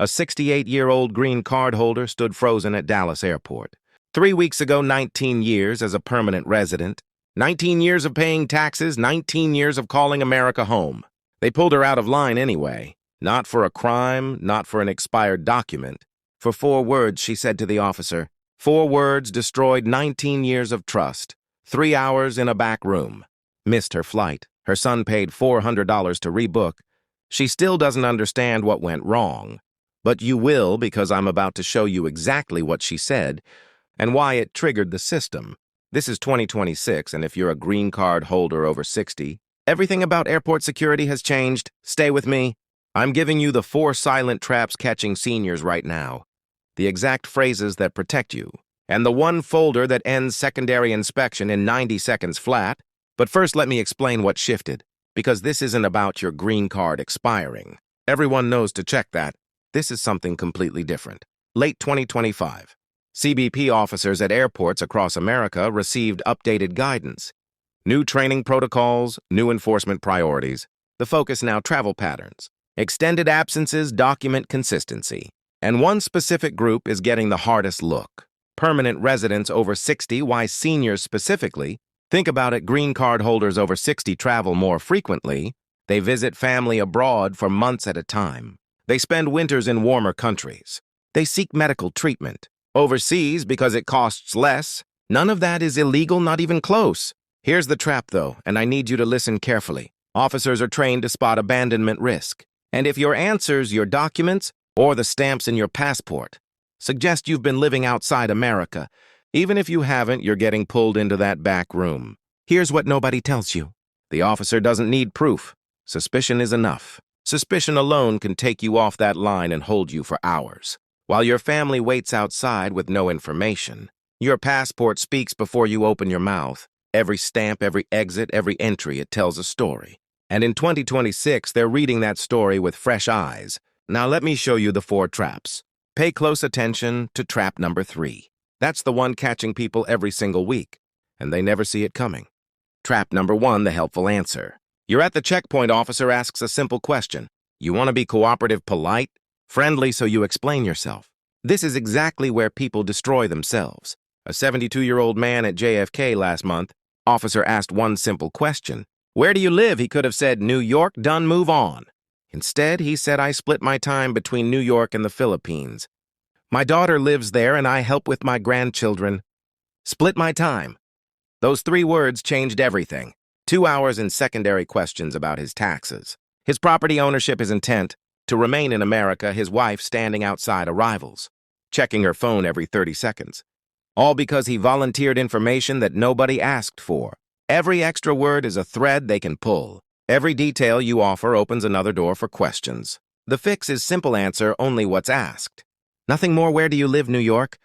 A 68-year-old green card holder stood frozen at Dallas Airport. 3 weeks ago, 19 years as a permanent resident, 19 years of paying taxes, 19 years of calling America home. They pulled her out of line anyway. Not for a crime, not for an expired document. For 4 words, she said to the officer. 4 words destroyed 19 years of trust. 3 hours in a back room. Missed her flight. Her son paid $400 to rebook. She still doesn't understand what went wrong. But you will, because I'm about to show you exactly what she said and why it triggered the system. This is 2026, and if you're a green card holder over 60, everything about airport security has changed. Stay with me. I'm giving you the 4 silent traps catching seniors right now, the exact phrases that protect you, and the 1 folder that ends secondary inspection in 90 seconds flat. But first, let me explain what shifted, because this isn't about your green card expiring. Everyone knows to check that. This is something completely different. Late 2025. CBP officers at airports across America received updated guidance. New training protocols, new enforcement priorities. The focus now travel patterns. Extended absences document consistency. And one specific group is getting the hardest look. Permanent residents over 60, why seniors specifically? Think about it, green card holders over 60 travel more frequently. They visit family abroad for months at a time. They spend winters in warmer countries. They seek medical treatment. Overseas because it costs less. None of that is illegal, not even close. Here's the trap, though, and I need you to listen carefully. Officers are trained to spot abandonment risk. And if your answers, your documents, or the stamps in your passport suggest you've been living outside America, even if you haven't, you're getting pulled into that back room. Here's what nobody tells you. The officer doesn't need proof. Suspicion is enough. Suspicion alone can take you off that line and hold you for hours. While your family waits outside with no information, your passport speaks before you open your mouth. Every stamp, every exit, every entry, it tells a story. And in 2026, they're reading that story with fresh eyes. Now let me show you the 4 traps. Pay close attention to trap number 3. That's the one catching people every single week, and they never see it coming. Trap number 1, the helpful answer. You're at the checkpoint, officer asks a simple question. You want to be cooperative, polite, friendly, so you explain yourself. This is exactly where people destroy themselves. A 72-year-old man at JFK last month, officer asked one simple question. Where do you live? He could have said, New York, done, move on. Instead, he said, I split my time between New York and the Philippines. My daughter lives there and I help with my grandchildren. Split my time. Those 3 words changed everything. 2 hours in secondary questions about his taxes, his property ownership, his intent to remain in America, his wife standing outside arrivals, checking her phone every 30 seconds. All because he volunteered information that nobody asked for. Every extra word is a thread they can pull. Every detail you offer opens another door for questions. The fix is simple answer, only what's asked. Nothing more. Where do you live, New York?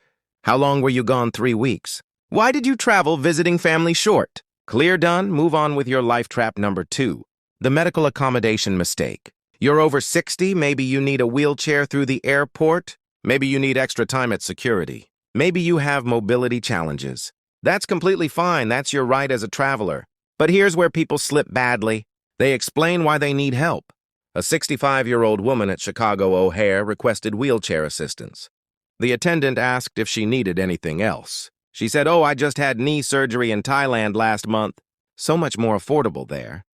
How long were you gone? 3 weeks. Why did you travel visiting family short? Clear, done, move on with your life. Trap number 2, the medical accommodation mistake. You're over 60, maybe you need a wheelchair through the airport. Maybe you need extra time at security. Maybe you have mobility challenges. That's completely fine, that's your right as a traveler. But here's where people slip badly. They explain why they need help. A 65-year-old woman at Chicago O'Hare requested wheelchair assistance. The attendant asked if she needed anything else. She said, oh, I just had knee surgery in Thailand last month. So much more affordable there.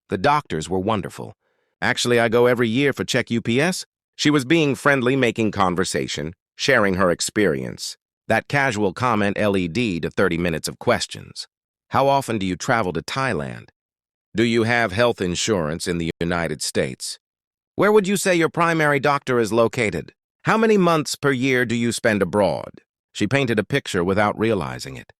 The doctors were wonderful. Actually, I go every year for Check UPS. She was being friendly, making conversation, sharing her experience. That casual comment led to 30 minutes of questions. How often do you travel to Thailand? Do you have health insurance in the United States? Where would you say your primary doctor is located? How many months per year do you spend abroad? She painted a picture without realizing it.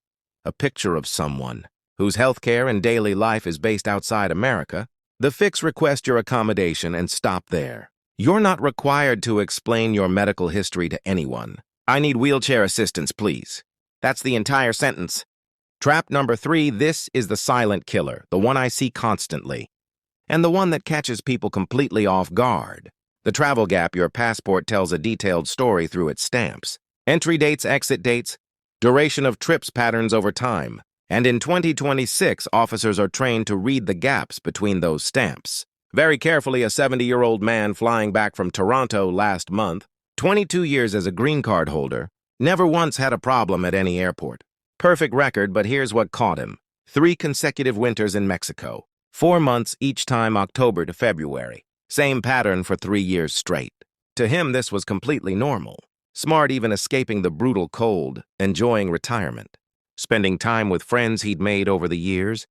A picture of someone whose healthcare and daily life is based outside America. The fix: request your accommodation and stop there. You're not required to explain your medical history to anyone. I need wheelchair assistance, please. That's the entire sentence. Trap number 3, this is the silent killer, the one I see constantly, and the one that catches people completely off guard. The travel gap: your passport tells a detailed story through its stamps. Entry dates, exit dates, duration of trips, patterns over time. And in 2026, officers are trained to read the gaps between those stamps. Very carefully, a 70-year-old man flying back from Toronto last month, 22 years as a green card holder, never once had a problem at any airport. Perfect record, but here's what caught him. 3 consecutive winters in Mexico. 4 months each time October to February. Same pattern for 3 years straight. To him, this was completely normal. Smart, even escaping the brutal cold, enjoying retirement. Spending time with friends he'd made over the years.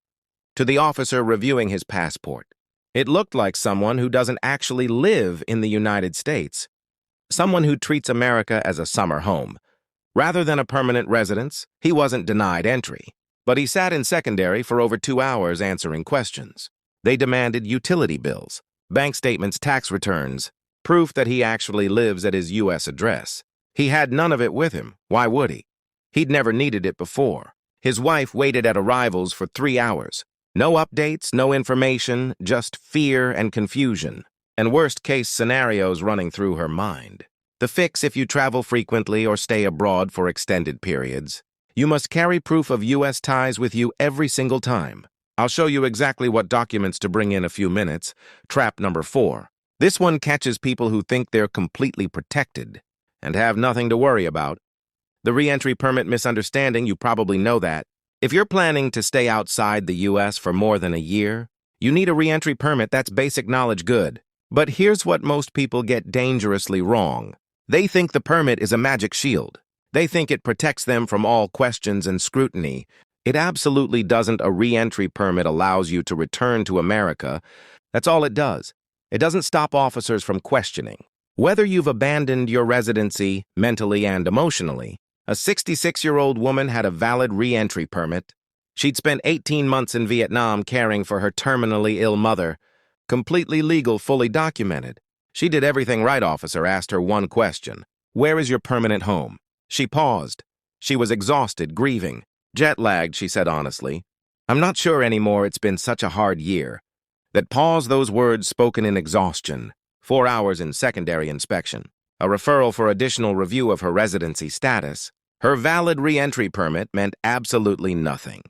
To the officer reviewing his passport, it looked like someone who doesn't actually live in the United States. Someone who treats America as a summer home. Rather than a permanent residence, he wasn't denied entry. But he sat in secondary for over 2 hours answering questions. They demanded utility bills, bank statements, tax returns, proof that he actually lives at his U.S. address. He had none of it with him. Why would he? He'd never needed it before. His wife waited at arrivals for 3 hours. No updates, no information, just fear and confusion, and worst-case scenarios running through her mind. The fix: if you travel frequently or stay abroad for extended periods, you must carry proof of U.S. ties with you every single time. I'll show you exactly what documents to bring in a few minutes. Trap number 4. This one catches people who think they're completely protected and have nothing to worry about. The reentry permit misunderstanding, you probably know that. If you're planning to stay outside the U.S. for more than a year, you need a reentry permit. That's basic knowledge good. But here's what most people get dangerously wrong. They think the permit is a magic shield. They think it protects them from all questions and scrutiny. It absolutely doesn't. A reentry permit allows you to return to America. That's all it does. It doesn't stop officers from questioning. Whether you've abandoned your residency mentally and emotionally, a 66-year-old woman had a valid re-entry permit. She'd spent 18 months in Vietnam caring for her terminally ill mother. Completely legal, fully documented. She did everything right. Officer asked her one question. Where is your permanent home? She paused. She was exhausted, grieving. Jet-lagged, she said honestly. I'm not sure anymore. It's been such a hard year. That pause, those words spoken in exhaustion. 4 hours in secondary inspection. A referral for additional review of her residency status. Her valid re-entry permit meant absolutely nothing,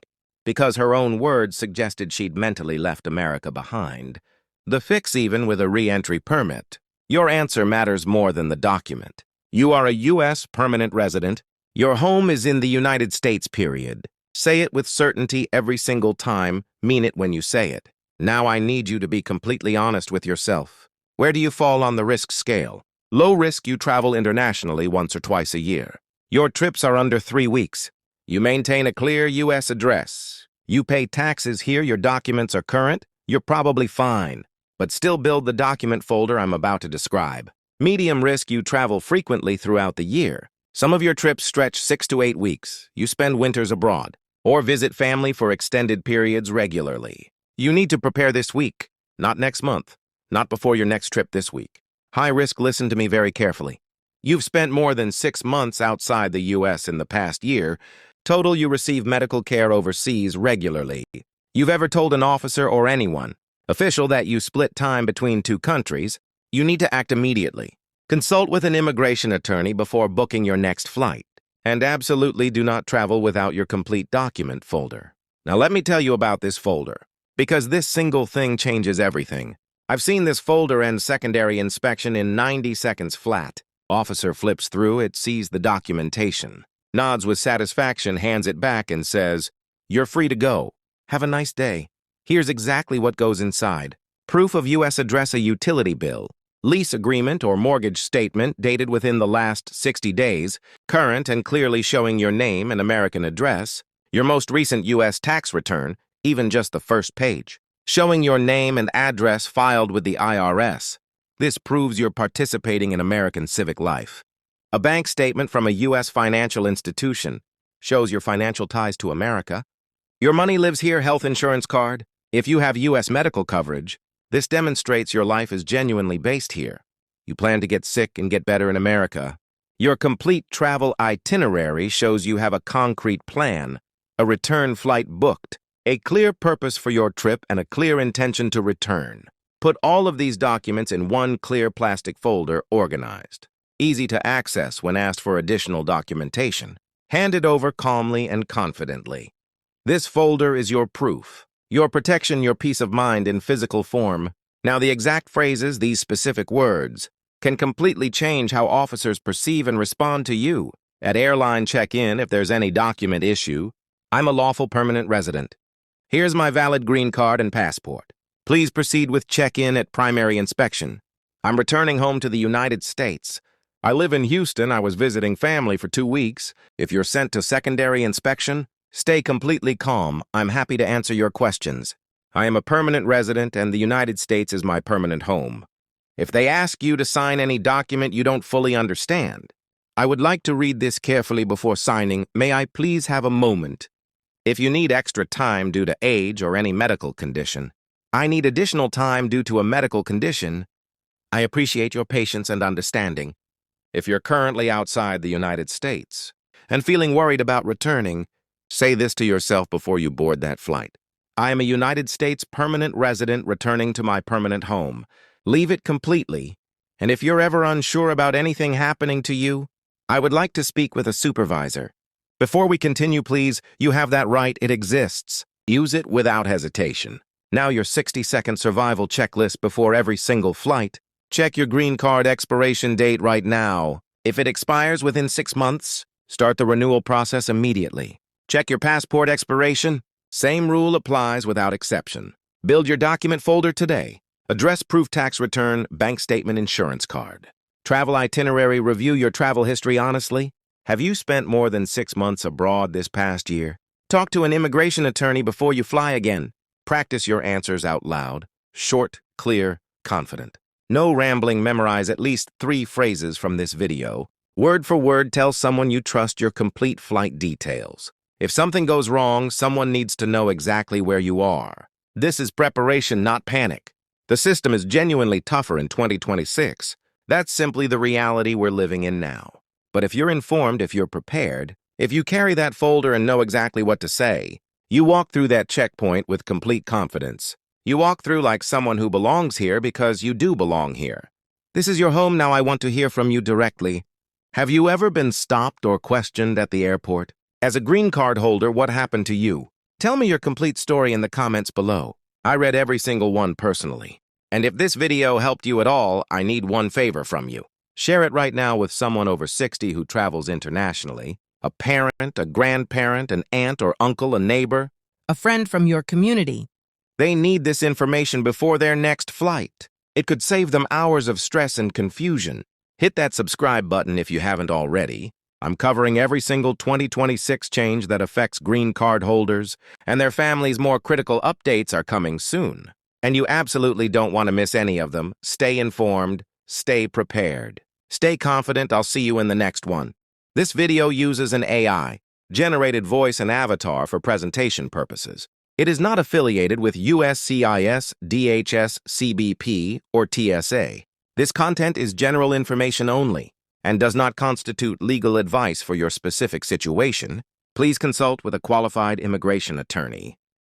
because her own words suggested she'd mentally left America behind. The fix: even with a re-entry permit, your answer matters more than the document. You are a U.S. permanent resident. Your home is in the United States, period. Say it with certainty every single time. Mean it when you say it. Now I need you to be completely honest with yourself. Where do you fall on the risk scale? Low risk: you travel internationally once or twice a year. Your trips are under 3 weeks. You maintain a clear U.S. address. You pay taxes here. Your documents are current. You're probably fine. But still build the document folder I'm about to describe. Medium risk: you travel frequently throughout the year. Some of your trips stretch 6 to 8 weeks. You spend winters abroad or visit family for extended periods regularly. You need to prepare this week, not next month, not before your next trip this week. High risk: listen to me very carefully. You've spent more than 6 months outside the U.S. in the past year. Total: you receive medical care overseas regularly. You've ever told an officer or anyone, official, that you split time between 2 countries, you need to act immediately. Consult with an immigration attorney before booking your next flight. And absolutely do not travel without your complete document folder. Now let me tell you about this folder, because this single thing changes everything. I've seen this folder end secondary inspection in 90 seconds flat. Officer flips through it, sees the documentation, nods with satisfaction, hands it back, and says, "You're free to go. Have a nice day." Here's exactly what goes inside. Proof of U.S. address: a utility bill, lease agreement or mortgage statement dated within the last 60 days, current and clearly showing your name and American address, your most recent U.S. tax return, even just the first page, showing your name and address filed with the IRS. This proves you're participating in American civic life. A bank statement from a U.S. financial institution shows your financial ties to America. Your money lives here. Health insurance card. If you have U.S. medical coverage, this demonstrates your life is genuinely based here. You plan to get sick and get better in America. Your complete travel itinerary shows you have a concrete plan, a return flight booked, a clear purpose for your trip, and a clear intention to return. Put all of these documents in one clear plastic folder, organized. Easy to access when asked for additional documentation. Hand it over calmly and confidently. This folder is your proof, your protection, your peace of mind in physical form. Now, the exact phrases, these specific words, can completely change how officers perceive and respond to you. At airline check-in, if there's any document issue, I'm a lawful permanent resident. Here's my valid green card and passport. Please proceed with check-in at primary inspection. I'm returning home to the United States. I live in Houston. I was visiting family for 2 weeks. If you're sent to secondary inspection, stay completely calm. I'm happy to answer your questions. I am a permanent resident and the United States is my permanent home. If they ask you to sign any document you don't fully understand, I would like to read this carefully before signing. May I please have a moment? If you need extra time due to age or any medical condition, I need additional time due to a medical condition. I appreciate your patience and understanding. If you're currently outside the United States and feeling worried about returning, say this to yourself before you board that flight. I am a United States permanent resident returning to my permanent home. Leave it completely, and if you're ever unsure about anything happening to you, I would like to speak with a supervisor. Before we continue, please, you have that right. It exists. Use it without hesitation. Now your 60-second survival checklist before every single flight. Check your green card expiration date right now. If it expires within 6 months, start the renewal process immediately. Check your passport expiration. Same rule applies without exception. Build your document folder today. Address proof tax return, bank statement, insurance card. Travel itinerary. Review your travel history honestly. Have you spent more than 6 months abroad this past year? Talk to an immigration attorney before you fly again. Practice your answers out loud. Short, clear, confident. No rambling. Memorize at least 3 phrases from this video. Word for word, tell someone you trust your complete flight details. If something goes wrong, someone needs to know exactly where you are. This is preparation, not panic. The system is genuinely tougher in 2026. That's simply the reality we're living in now. But if you're informed, if you're prepared, if you carry that folder and know exactly what to say, you walk through that checkpoint with complete confidence. You walk through like someone who belongs here because you do belong here. This is your home now. I want to hear from you directly. Have you ever been stopped or questioned at the airport? As a green card holder, what happened to you? Tell me your complete story in the comments below. I read every single one personally. And if this video helped you at all, I need one favor from you. Share it right now with someone over 60 who travels internationally. A parent, a grandparent, an aunt or uncle, a neighbor. A friend from your community. They need this information before their next flight. It could save them hours of stress and confusion. Hit that subscribe button if you haven't already. I'm covering every single 2026 change that affects green card holders, and their families. More critical updates are coming soon. And you absolutely don't want to miss any of them. Stay informed, stay prepared, stay confident. I'll see you in the next one. This video uses an AI-generated voice and avatar for presentation purposes. It is not affiliated with USCIS, DHS, CBP, or TSA. This content is general information only and does not constitute legal advice for your specific situation. Please consult with a qualified immigration attorney.